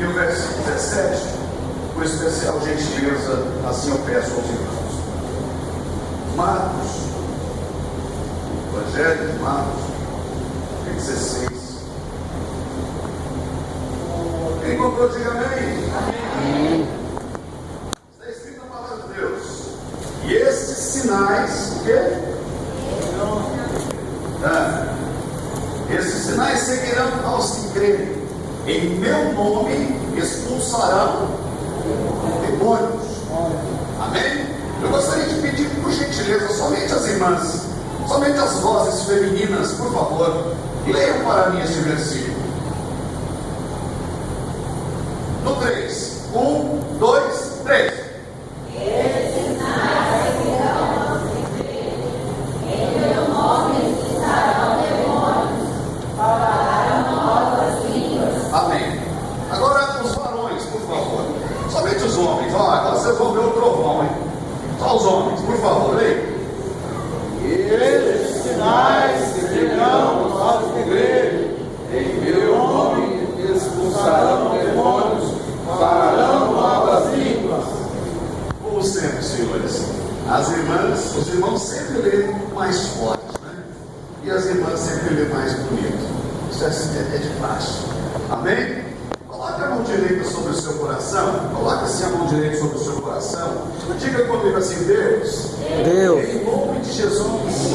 o versículo 17, com especial gentileza, assim eu peço aos irmãos. Marcos, Evangelho de Marcos, 16. Quem encontrou, diga amém. Amém. Está escrito na palavra de Deus. E estes sinais, o quê? Esses sinais seguirão aos que crerem. Em meu nome expulsarão demônios. Amém? Eu gostaria de pedir, por gentileza, somente as irmãs, somente as vozes femininas, por favor, leiam para mim este versículo. No 3. 1, 2, 3. Esses sinais seguirão aos que crerem. Em meu nome expulsarão demônios, falarão novas línguas. Amém. Agora os varões, por favor. Somente os homens. Agora vocês vão ver o trovão, hein? Só os homens, por favor, leia. Esses sinais seguirão aos que crerem. Em meu nome expulsarão demônios, falarão novas línguas. Como sempre, senhores, as irmãs, os irmãos sempre lêem mais forte, né? E as irmãs sempre lêem mais bonito. Isso é de praxe. Amém? Coloque a mão direita sobre o seu coração. Coloque assim a mão direita sobre o seu coração. Diga comigo assim: Deus, em nome de Jesus,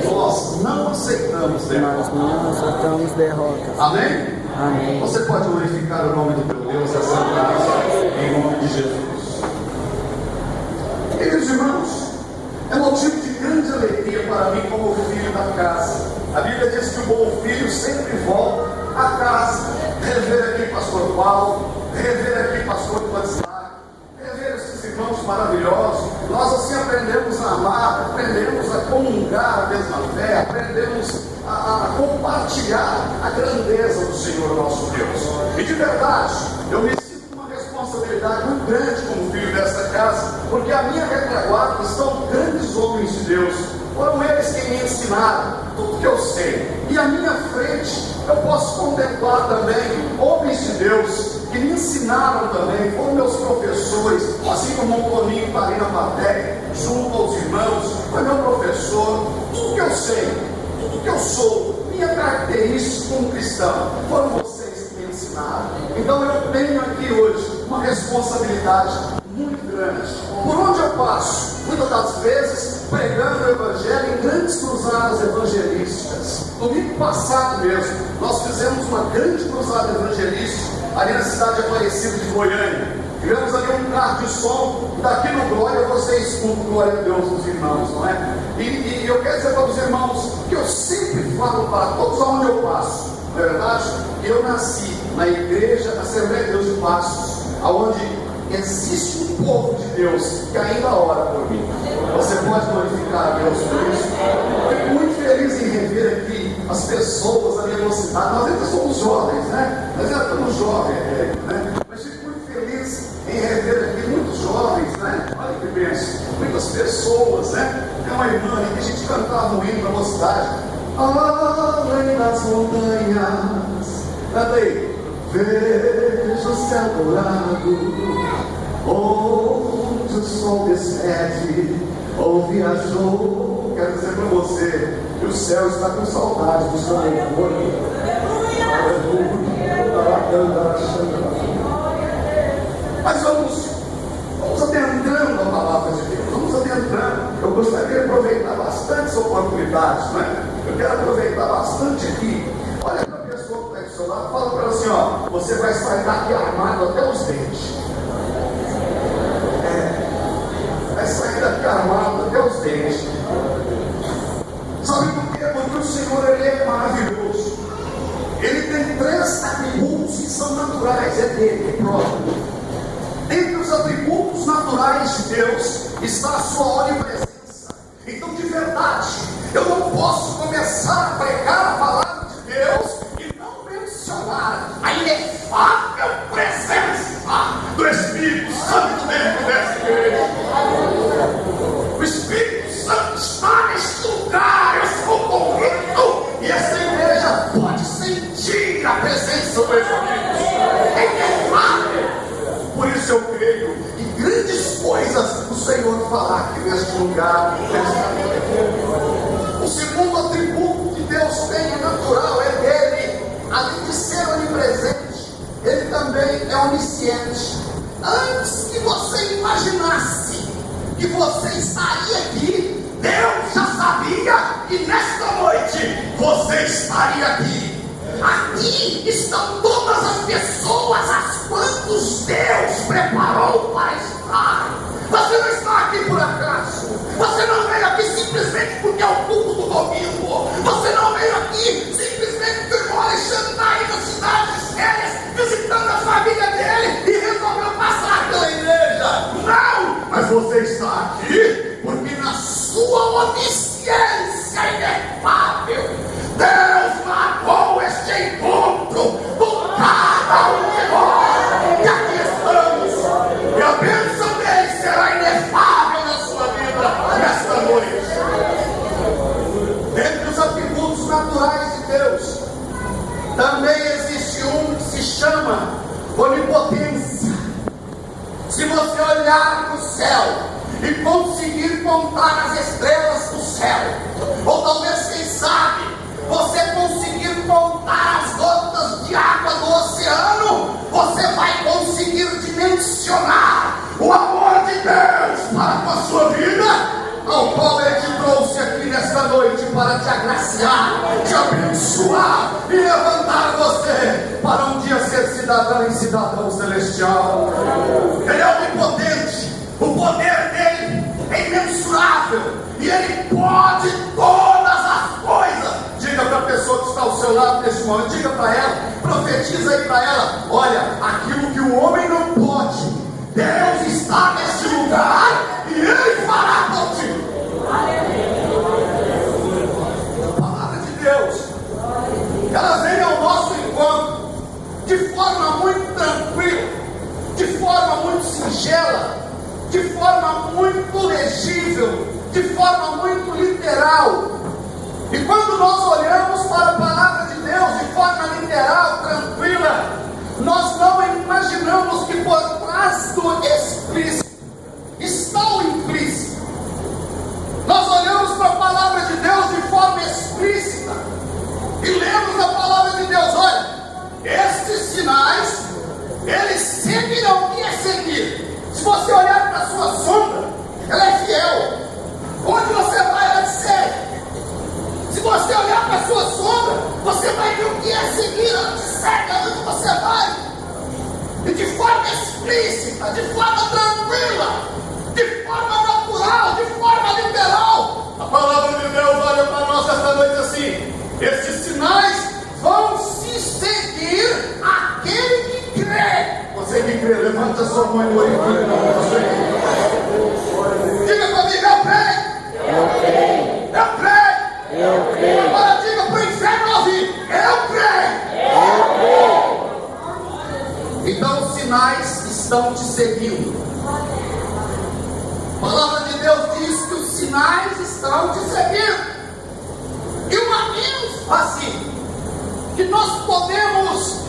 nós não aceitamos derrotas. Nós não aceitamos derrotas. Amém? Amém. Você pode glorificar o nome do teu Deus essa tarde, em nome de Jesus. Queridos irmãos, é motivo de grande alegria para mim como filho da casa. A Bíblia diz que o bom filho sempre volta a casa. Rever aqui pastor Paulo, rever aqui pastor Vladislav, rever esses irmãos maravilhosos. Nós assim aprendemos a amar, aprendemos a comungar a mesma fé, aprendemos a compartilhar a grandeza do Senhor nosso Deus. E de verdade, eu me sinto uma responsabilidade muito grande como filho desta casa, porque a minha retaguarda estão grandes homens de Deus. Foram eles quem me ensinaram tudo que eu sei. E à minha frente eu posso contemplar também homens de Deus que me ensinaram também, foram meus professores, assim como o Toninho está ali na plateia, junto aos irmãos, foi meu professor. Tudo que eu sei, tudo que eu sou, minha característica como cristão, foram vocês que me ensinaram. Então eu tenho aqui hoje uma responsabilidade muito grande. Por onde eu passo, muitas das vezes pregando o Evangelho em grandes cruzadas evangelísticas. Domingo passado mesmo, nós fizemos uma grande cruzada evangelística ali na cidade Aparecida de Goiânia. Tivemos ali um carro de som, e daqui no Glória você escuta o glória de Deus dos irmãos, não é? E eu quero dizer para os irmãos que eu sempre falo para todos aonde eu passo, não é verdade? Eu nasci na igreja Assembleia de Deus de Passos, aonde existe um povo de Deus que ainda ora por mim. Você pode glorificar a Deus por isso? Fico muito feliz em rever aqui as pessoas da minha mocidade. Nós ainda somos jovens, né? Nós ainda estamos jovens, né? Mas fico muito feliz em rever aqui muitos jovens, né? Olha que bênção, muitas pessoas, né? Tem uma irmã ali que a gente cantava um hino na mocidade. Além das montanhas, canta aí. Vejo o céu dourado, onde o sol despede, ou viajou. Quero dizer para você que o céu está com saudade do seu amor. Mas vamos adentrando a palavra de Deus, vamos adentrando. Eu gostaria de aproveitar bastante essa oportunidade, né? Eu quero aproveitar bastante aqui. Olha para a pessoa que está aí do seu lado, fala para ela assim: ó, você vai sair daqui armado até os dentes. Vai sair daqui armado até os dentes. Sabe por quê? Porque o Senhor, Ele é maravilhoso. Ele tem 3 atributos que são naturais, é dele, é próprio. Entre os atributos naturais de Deus está a sua onipresença. Então, de verdade, eu não posso começar a pregar a palavra de Deus e não mencionar a inefável presença do Espírito Santo dentro dessa igreja. O Espírito Santo está neste lugar, eu estou convicto, e essa igreja pode sentir a presença do Espírito. falar aqui neste lugar, nesta noite. O segundo atributo que Deus tem natural é dele, além de ser onipresente, ele também é onisciente. Antes que você imaginasse que você estaria aqui, Deus já sabia que nesta noite você estaria aqui. Aqui estão todas as pessoas as quantos Deus preparou para estar. Você não está aqui por acaso. Você não veio aqui simplesmente porque é o culto do domingo. Você não veio aqui simplesmente porque o irmão Alexandre está aí nas cidades sérias, visitando a família dele e resolveu passar pela igreja. Não! Mas você está aqui porque na sua onisciência inefável, Deus marcou este encontro com cada um de nós. E aqui estamos. E a bênção dele será inefável na sua vida nesta noite. Dentre os atributos naturais de Deus, também existe um que se chama onipotência. Se você olhar para o céu e conseguir contar as estrelas do céu, ou talvez, quem sabe, você conseguir contar as gotas de água do oceano, você vai conseguir dimensionar o amor de Deus para com a sua vida, ao qual Ele te trouxe aqui nesta noite para te agraciar, te abençoar e levantar você para um dia ser cidadão e cidadão celestial. Ele é onipotente, o poder dele é imensurável e ele pode todas as coisas. Diga para a pessoa que está ao seu lado neste momento, diga para ela, profetiza aí para ela: olha, aquilo que o homem não pode, Deus está neste lugar e Ele fará por ti. A palavra de Deus, ela vem ao nosso encontro de forma muito tranquila, de forma muito singela, de forma muito legível, de forma muito literal. E quando nós olhamos para a palavra de Deus de forma literal, tranquila, nós não imaginamos que por trás do explícito está o implícito. Nós olhamos para a palavra de Deus de forma explícita e lemos a palavra de Deus: olha, estes sinais, eles seguirão. O que é seguir? Se você olhar para a sua sombra, ela é fiel. Onde você vai, ela te segue. Se você olhar para a sua sombra, você vai ver o que é seguir, ela te segue aonde você vai. E de forma explícita, de forma tranquila, de forma natural, de forma literal, a palavra de Deus olha para nós esta noite assim: estes sinais vão se seguir àquele que crê. Você que crê, levante a sua mão e glorifique. Diga comigo: eu creio. Eu creio. Eu creio. Eu creio. Agora diga para o inferno ouvir: eu creio. Eu creio. Então os sinais estão te seguindo. A palavra de Deus diz que os sinais estão te seguindo. E uma ênfase que nós podemos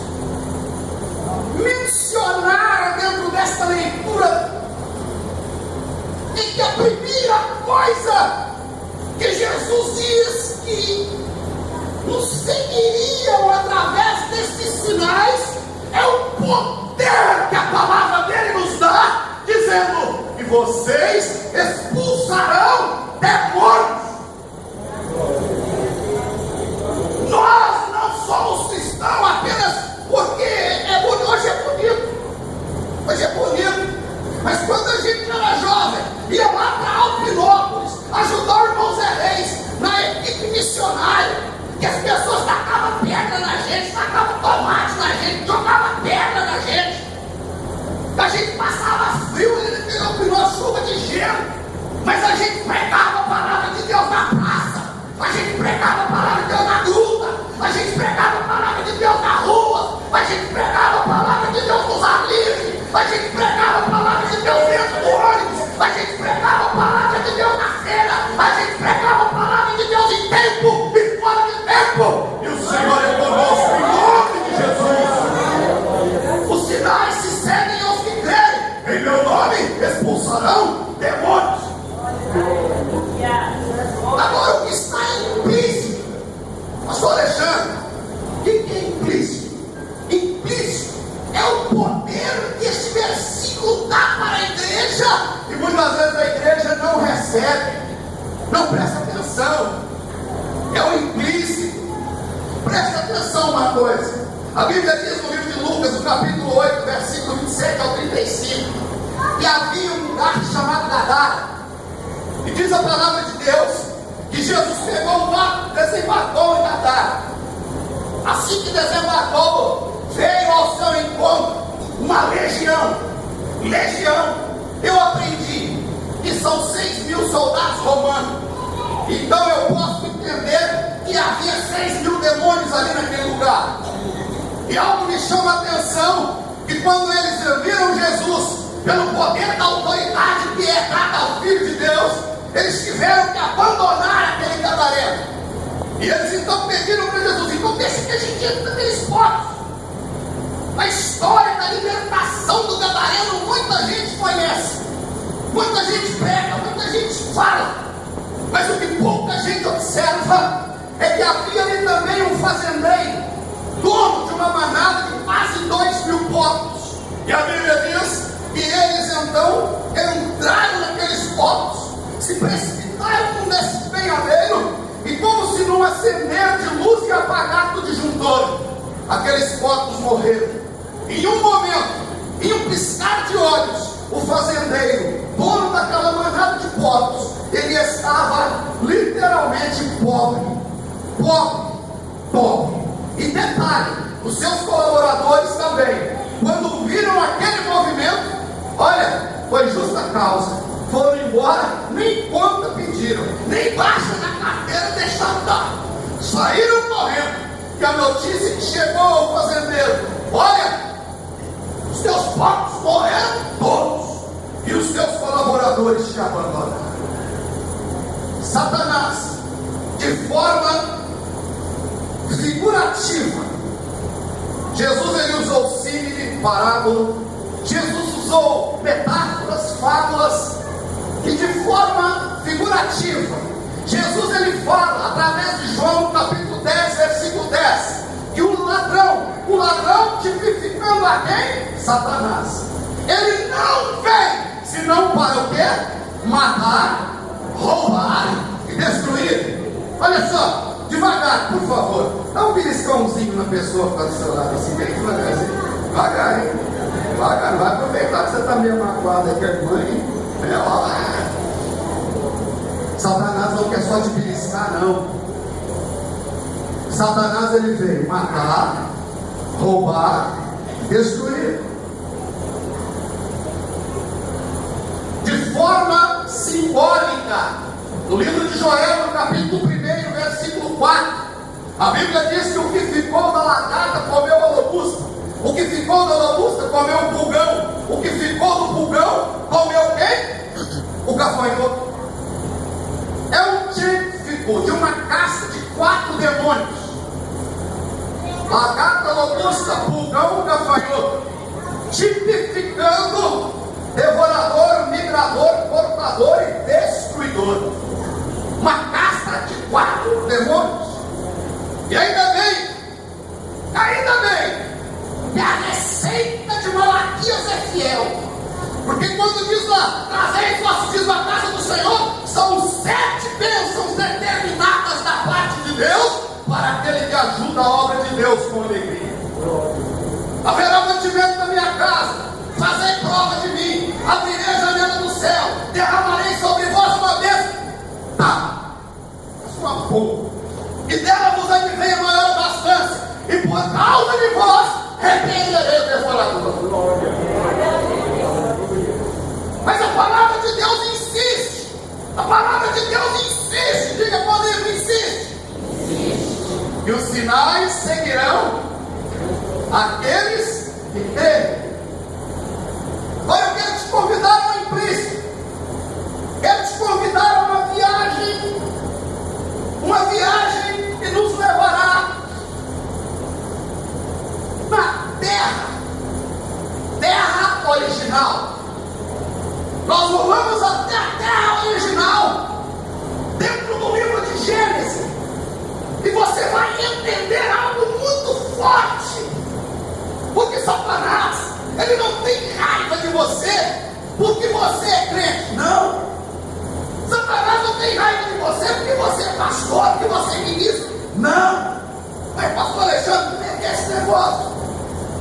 mencionar dentro desta leitura é que a primeira coisa que Jesus diz que nos seguiriam através destes sinais é o poder que a palavra dele nos dá, dizendo: e vocês expulsarão demônios. Nós não somos cristãos apenas porque hoje é bonito. Hoje é bonito. Mas quando a gente era jovem, ia lá para Alpinópolis ajudar o irmão Zé Reis na equipe missionária, que as pessoas tacavam pedra na gente, tacavam tomate na gente, jogavam pedra na gente. A gente passava frio, ele pegou chuva de gelo, mas a gente pregava a palavra de percebe, não presta atenção, é o implícito. Presta atenção uma coisa, a Bíblia diz no livro de Lucas, no capítulo 8, versículo 27 ao 35, que havia um lugar chamado Gadara, e diz a palavra de Deus, que Jesus pegou um barco, desembarcou em Gadara. Assim que desembarcou, veio ao seu encontro uma legião. Eu aprendi que são 6.000 soldados romanos. Então eu posso entender que havia 6.000 demônios ali naquele lugar. E algo me chama a atenção, que quando eles viram Jesus, pelo poder da autoridade que é dada ao Filho de Deus, eles tiveram que abandonar aquele gadareno. E eles então pediram para Jesus, então deixa que a gente entre naqueles poços. A história da libertação do gadareno, muita gente conhece, muita gente prega, muita gente fala, mas o que pouca gente observa é que havia ali também um fazendeiro, dono de uma manada de quase 2.000 porcos. E a Bíblia diz que eles então entraram naqueles porcos, se precipitaram num despenhadeiro, e como se num acender de luz e apagar do disjuntor, aqueles porcos morreram. Em um momento, em um piscar de olhos, o fazendeiro, dono daquela manada de porcos, ele estava literalmente pobre. E detalhe, os seus colaboradores também, quando viram aquele movimento, olha, foi justa causa, foram embora, nem conta pediram, nem baixa na carteira deixaram dar, saíram correndo, que a notícia que chegou ao fazendeiro, olha, os teus porcos morreram todos, e os teus colaboradores te abandonaram. Satanás, de forma figurativa, Jesus ele usou símile, parábola, Jesus usou metáforas, fábulas, e de forma figurativa, Jesus ele fala, através de João capítulo 10, versículo 10, que o ladrão tipificando a quem? Satanás, ele não vem, senão para o quê? Matar, roubar e destruir. Olha só, devagar, por favor, dá um beliscãozinho na pessoa que está do seu lado, assim, bem devagarzinho, devagar, hein? Devagar, não vai aproveitar que você está meio magoado aí, que a mãe, Satanás não quer só te beliscar, não. Satanás ele veio matar, roubar, destruir. De forma simbólica, no livro de Joel, no capítulo 1, versículo 4, a Bíblia diz que o que ficou da lagarta comeu a lobusta, o que ficou da lobusta comeu o pulgão, o que ficou do pulgão comeu quem? O gafanhoto. É um típico de uma caça de 4 demônios: lagarta, lobusta, pulgão, gafanhoto, tipificando devorador, migrador, cortador e destruidor. Uma caça de 4 demônios. E ainda bem que a receita de Malaquias é fiel, porque quando diz lá, trazei vossos dízimos à casa do Senhor, são 7 bênçãos determinadas da parte de Deus para aquele que ajuda a obra de Deus com alegria. Haverá mantimento na minha casa, fazei prova de mim, abrirei a janela do céu, derramarei sobre vós uma vez, sua boca, e dela vos advém a maior abastança, e por causa de vós repreenderei o devorador. Mas a palavra de Deus insiste, diga comigo, insiste. E os sinais seguirão aqueles que creem. Agora eu quero te convidar a um implícito, quero te convidar a uma viagem que nos levará na terra original. Nós vamos até a terra original, dentro do livro de Gênesis, e você vai entender algo muito forte, porque Satanás, ele não tem raiva de você, porque você é crente, não. Satanás você é pastor, que você é ministro. Não. Mas pastor Alexandre, como é que é esse negócio?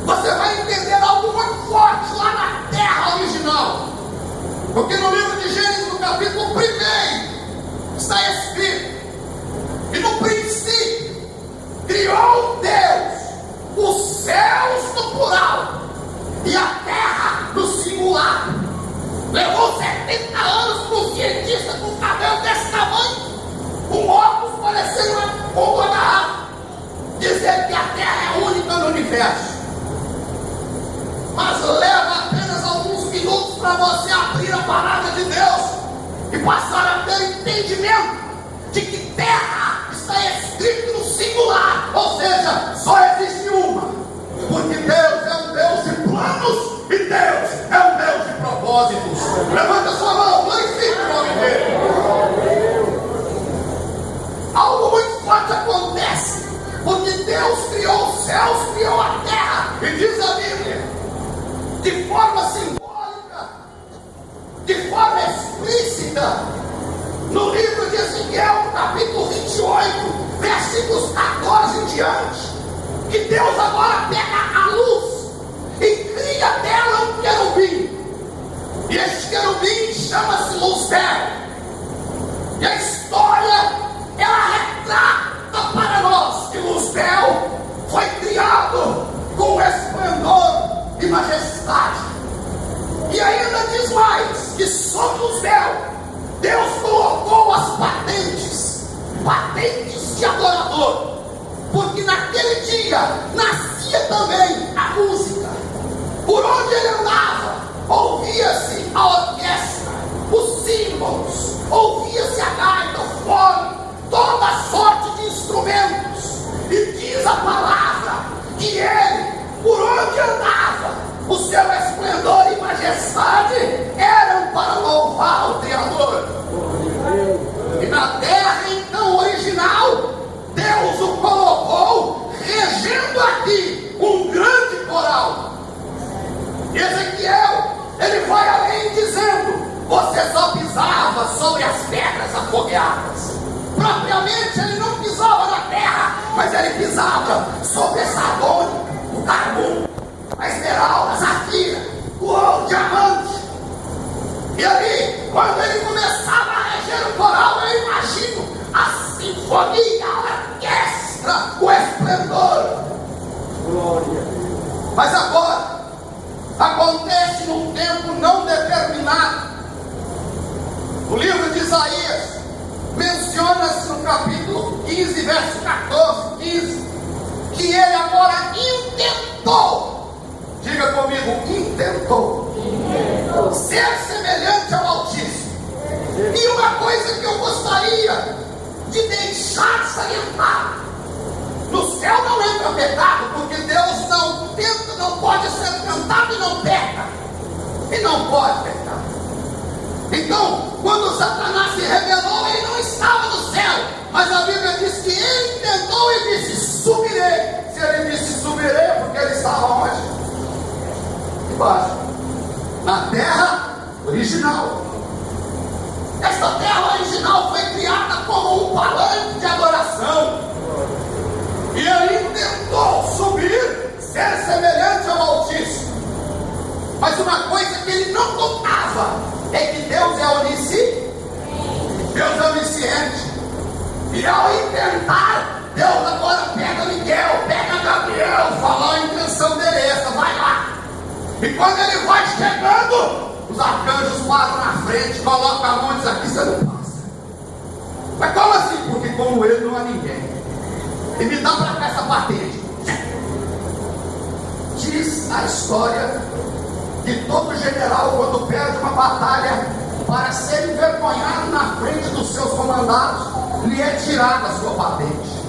Você vai entender algo muito forte lá na terra original. Porque no livro de Gênesis, no capítulo 1, está escrito: e no princípio criou Deus os céus no plural e a terra no singular. Levou 70 anos para um cientista com cabelo desse tamanho, com óculos parecendo uma bomba da água, dizer que a terra é única no universo. Mas leva apenas alguns minutos para você abrir a palavra de Deus e passar a ter entendimento de que terra está escrito no singular, ou seja, só existe uma, porque Deus é um Deus de planos e Deus é um Deus de propósitos. Levanta sua mão, glorifique o nome dele. Algo muito forte acontece, porque Deus criou os céus, criou a terra, e diz a Bíblia, de forma simbólica, de forma explícita, no livro de Ezequiel, capítulo 28, versículos 14 em diante, que Deus agora pega a luz e cria dela um querubim, e este querubim chama-se Luzbel, e a história ela retrata para nós que Luzbel foi criado com esplendor e majestade, e ainda diz mais, que sobre Luzbel Deus colocou as patentes de adorador, porque naquele dia nascia também a música. Por onde ele andava, ouvia-se a orquestra, os símbolos, ouvia-se a gaita, o fole, toda sorte de instrumentos. E diz a palavra que ele, por onde andava, o seu esplendor e majestade eram para louvar o Criador. E na terra então original, Deus o colocou regendo aqui um grande coral. E Ezequiel, ele vai além dizendo: você só pisava sobre as pedras afogueadas. Propriamente ele não pisava na terra, mas ele pisava sobre a sardônia, o carvão, a esmeralda, a safira, o ouro, o diamante. E ali, quando ele começava a reger o coral, eu imagino a sinfonia, a orquestra, o esplendor. Glória. Mas agora, acontece num tempo não determinado. O livro de Isaías menciona-se no capítulo 15, verso 14, 15, que ele agora intentou, diga comigo, intentou ser semelhante ao Altíssimo. E uma coisa que eu gostaria de deixar salientar: no céu não entra pecado, porque Deus não tenta, não pode ser tentado e não peca, e não pode pecar. Então, quando Satanás se rebelou, ele não estava no céu, mas a Bíblia diz que ele tentou e disse: subirei. Se ele disse subirei, porque ele estava onde? Embaixo, na terra original. Esta terra original foi criada como um palanque de adoração, e ele tentou subir, ser semelhante ao Altíssimo. Mas uma coisa que ele não contava é que Deus é onisciente. Deus é onisciente. E ao intentar, Deus agora pega Miguel, pega Gabriel, fala: a intenção dele é essa, vai lá. E quando ele vai chegando, os arcanjos passam na frente, colocam a mão e dizem: aqui você não passa. Mas como assim? Porque como ele não há ninguém. E me dá para cá essa patente. Diz a história que todo general, quando perde uma batalha, para ser envergonhado na frente dos seus comandados, lhe é tirada a sua patente.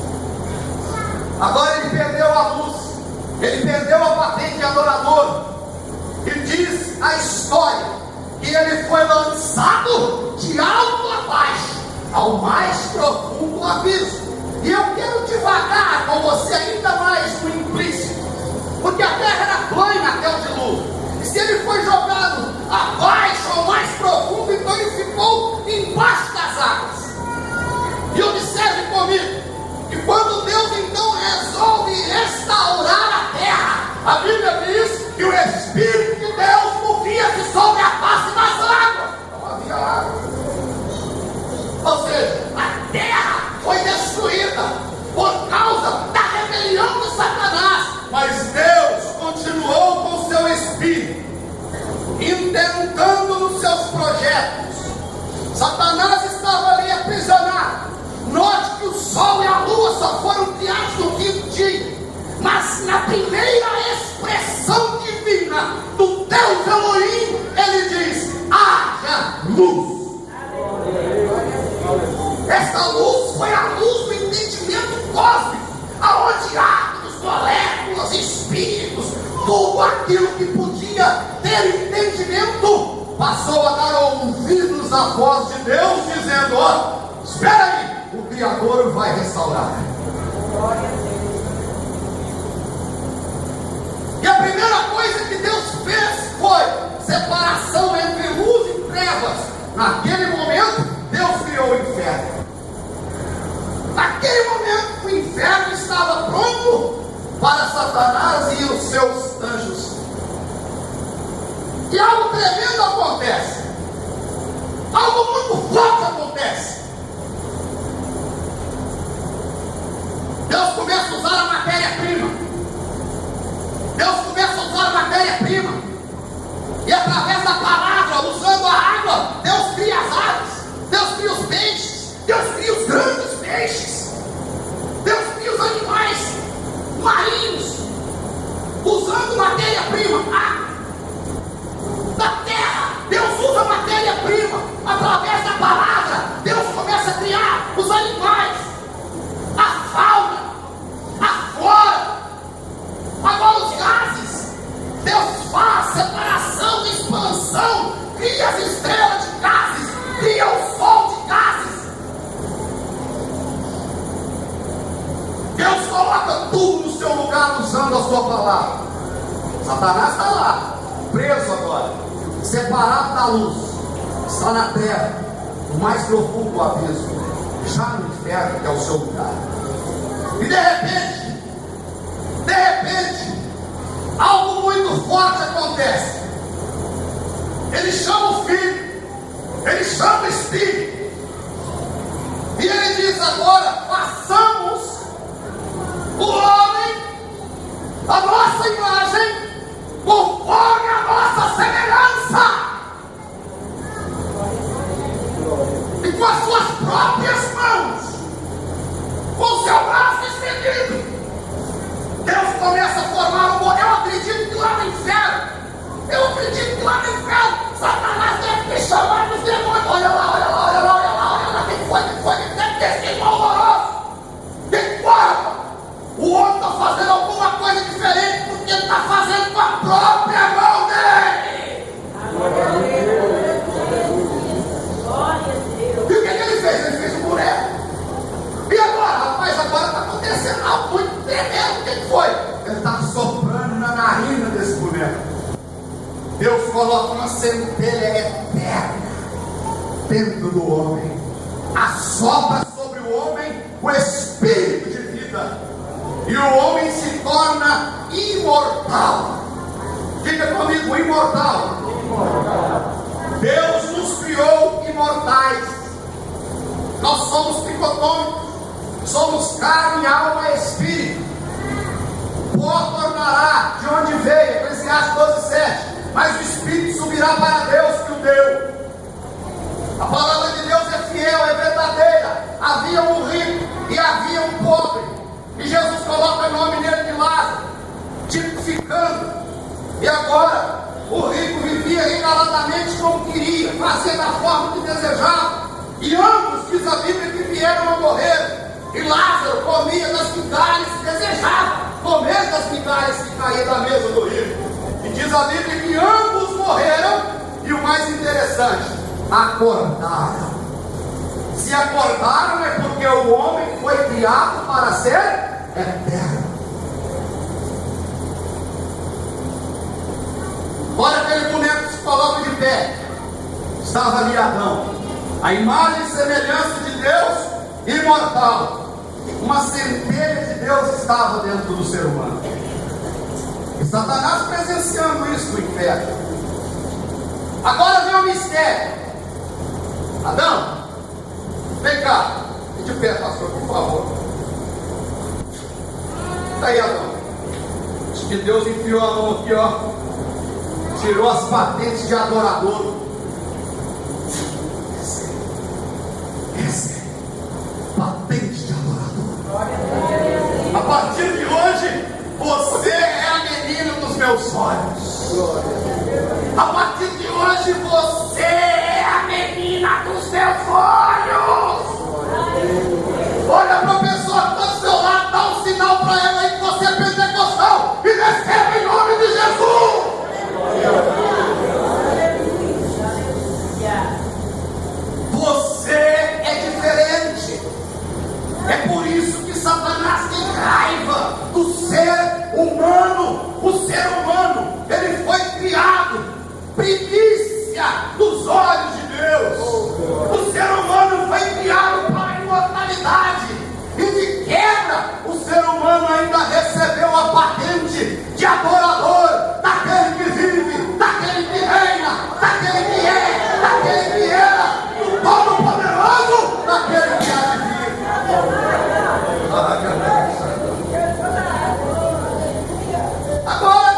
Agora ele perdeu a luz, ele perdeu a patente de adorador, e diz a história que ele foi lançado de alto a baixo, ao mais profundo abismo. E eu quero devagar com você ainda mais no implícito, porque a terra era plana até o dilúvio. E se ele foi jogado abaixo, ao mais profundo, então ele ficou embaixo das águas. E eu ali, intentando nos seus projetos. Satanás estava ali aprisionado. Note que o sol e a lua só foram criados no quinto dia, mas na primeira expressão divina do Deus Elohim, ele diz: haja luz. Esta luz foi a luz do entendimento cósmico, aonde átomos, moléculas, espíritos, tudo aquilo que podia ter entendimento, passou a dar ouvidos à voz de Deus, dizendo: ó, espera aí, o Criador vai restaurar. E a primeira coisa que Deus fez foi separação entre luz e trevas. Naquele momento, Deus criou o inferno. Naquele momento, o inferno estava pronto para Satanás e os seus anjos. E algo tremendo acontece. Algo muito forte acontece. Deus começa a usar a matéria-prima. Deus começa a usar a matéria-prima. E através da palavra, usando a água, Deus cria as aves. Deus cria os peixes. Deus cria os grandes peixes. Deus cria os animais marinhos. Usando matéria-prima, água. Da terra, Deus usa matéria-prima. Através da palavra, Deus começa a criar os animais, a fauna, a flora. Agora os gases, Deus faz separação, expansão, cria as estrelas de gases, cria o sol de gases. Deus coloca tudo no seu lugar usando a sua palavra. Satanás está lá, preso agora, separado da luz, está na terra, no mais profundo do abismo, já no inferno, que é o seu lugar. E de repente, algo muito forte acontece. Ele chama o Filho, ele chama o Espírito, e ele diz agora: façamos o homem a nossa imagem, conforme a nossa semelhança, e com as suas próprias mãos, com o seu braço estendido, Deus começa a formar um modelo. Eu acredito que lá no inferno, Satanás deve ter chamado os demônios. Olha lá, que foi, deve ter sido horroroso. Que forma? O homem está fazendo alguma coisa diferente, porque ele está fazendo com a própria mão dele. E o que ele fez? Ele fez um boneco. E agora, rapaz, agora está acontecendo algo muito tremendo. O que foi? Ele está soprando na narina desse boneco. Deus coloca uma centelha eterna dentro do homem, assopra sobre o homem o espírito de vida, e o homem se torna imortal. Diga comigo: imortal. Deus nos criou imortais. Nós somos tricotômicos, somos carne, alma e espírito. O pó tornará de onde veio, Eclesiastes 12:7. Mas o Espírito subirá para Deus que o deu. A palavra de Deus é fiel, é verdadeira. Havia um rico e havia um pobre, e Jesus coloca o nome dele de Lázaro, tipificando. E agora o rico vivia regaladamente como queria, fazia da forma que desejava, e ambos, diz a Bíblia, que vieram a morrer. E Lázaro comia das migalhas que desejava, comer das migalhas que caíam da mesa do rico. E diz a Bíblia que ambos morreram, e o mais interessante, acordaram. Se acordaram é porque o homem foi criado para ser eterno. Olha aquele boneco que se coloca de pé. Estava ali Adão, a imagem e semelhança de Deus, imortal. Uma centelha de Deus estava dentro do ser humano. E Satanás presenciando isso no inferno. Agora vem o mistério. Adão, vem cá. De pé, pastor, por favor. Está aí, Adão. Acho que Deus enfiou a mão aqui, ó. tirou as patentes de adorador. Essa é patente de adorador. A partir de hoje, você é a menina dos meus olhos. A partir de hoje, você é a menina dos meus olhos. Olha para a pessoa que está do seu lado, dá um sinal para ela aí que você é pentecostal e receba em nome de Jesus. Você é diferente. É por isso que Satanás tem raiva do ser humano. O ser humano, ele foi criado primícia dos olhos de Deus. O ser humano foi criado para a imortalidade. E de quebra, o ser humano ainda recebeu a patente de adorador, daquele que vive, daquele que reina, daquele que é, daquele que era, do Todo-Poderoso, daquele que há de vir. Agora,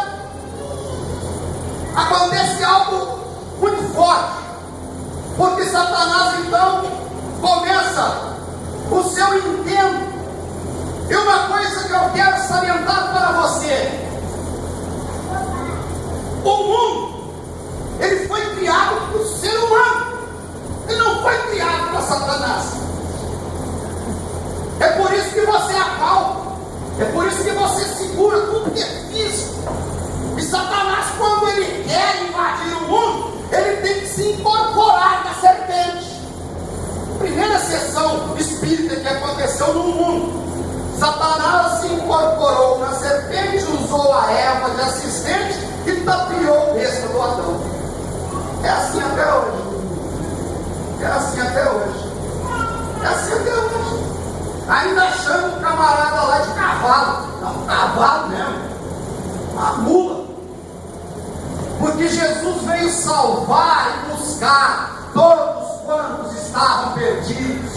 acontece algo muito forte, porque Satanás então começa o seu intento. E uma coisa que eu quero salientar para você: o mundo, ele foi criado para o ser humano, ele não foi criado para Satanás. É por isso que você acalma, é por isso que você segura tudo que é físico. E Satanás, quando ele quer invadir o mundo, ele tem que se incorporar na serpente. Primeira sessão espírita que aconteceu no mundo, Satanás se incorporou na serpente, usou a Eva de assistente e tapiou o besta do Adão. É assim até hoje. É assim até hoje. É assim até hoje. Ainda chama o camarada lá de cavalo. Não, cavalo mesmo. Uma mula. Porque Jesus veio salvar e buscar todos quantos estavam perdidos.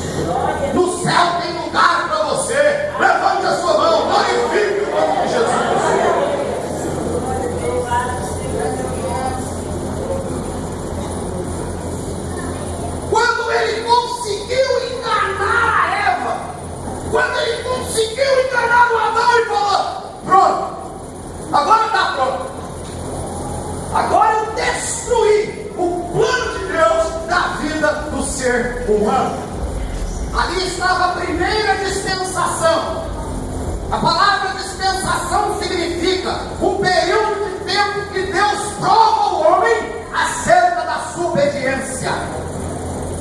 No céu tem lugar para você. Levante a sua mão, glorifique o nome de Jesus. Quando ele conseguiu enganar a Eva, quando ele conseguiu enganar o Adão e falou: pronto, agora está pronto, agora eu destruí o plano de Deus da vida do ser humano. Ali estava a primeira dispensação. A palavra dispensação significa um período de tempo que Deus prova o homem acerca da sua obediência.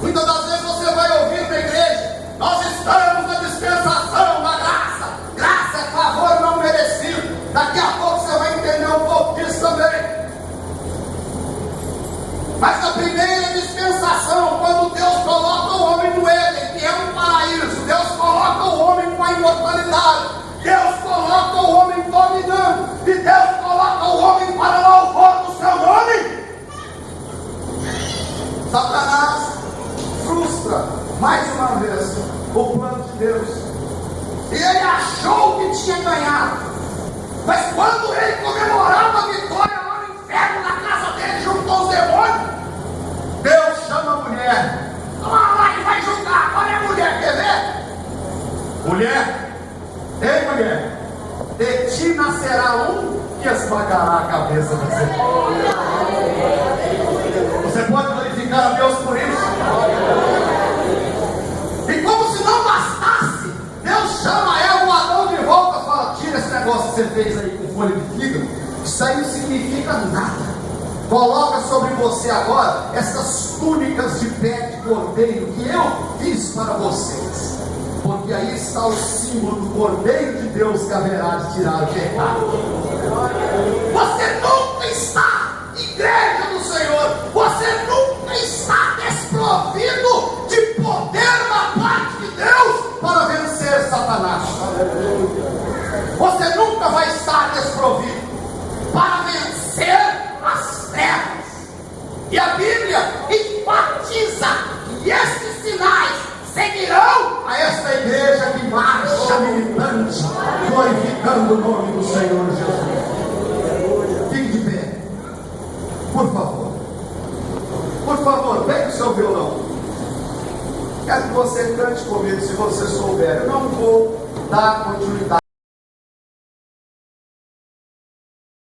Muitas das vezes você vai ouvir na igreja: nós estamos na dispensação da graça. Graça é favor não merecido. Daqui a pouco você vai entender um pouco disso também. Mas na primeira dispensação, quando Deus coloca o homem no Éden, que é um paraíso, Deus coloca o homem com a imortalidade, Deus coloca o homem dominando, e Deus coloca o homem para louvor do seu nome. Satanás frustra mais uma vez o plano de Deus, e ele achou que tinha ganhado. Mas quando ele comemorava a vitória lá no inferno, na casa dele, junto com os demônios, Deus chama a mulher. Vamos lá, ele vai julgar. Agora é mulher, quer ver? Mulher, ei mulher, de ti nascerá um que esmagará a cabeça da serpente. Você pode glorificar a Deus por isso? E como se não bastasse, Deus chama ela, o Adão de volta e fala: tira esse negócio que você fez aí com folha de fígado, isso aí não significa nada. Coloca sobre você agora essas túnicas de pé de cordeiro que eu fiz para vocês, porque aí está o símbolo do Cordeiro de Deus que haverá de tirar o pecado. Você nunca está, igreja do Senhor, você nunca está desprovido de poder da parte de Deus para vencer Satanás. Você nunca vai estar desprovido para vencer as trevas. E a Bíblia enfatiza que estes sinais seguirão a esta igreja que marcha militante, glorificando o nome do Senhor Jesus. Fique de pé. comigo se você souber. Eu não vou dar continuidade.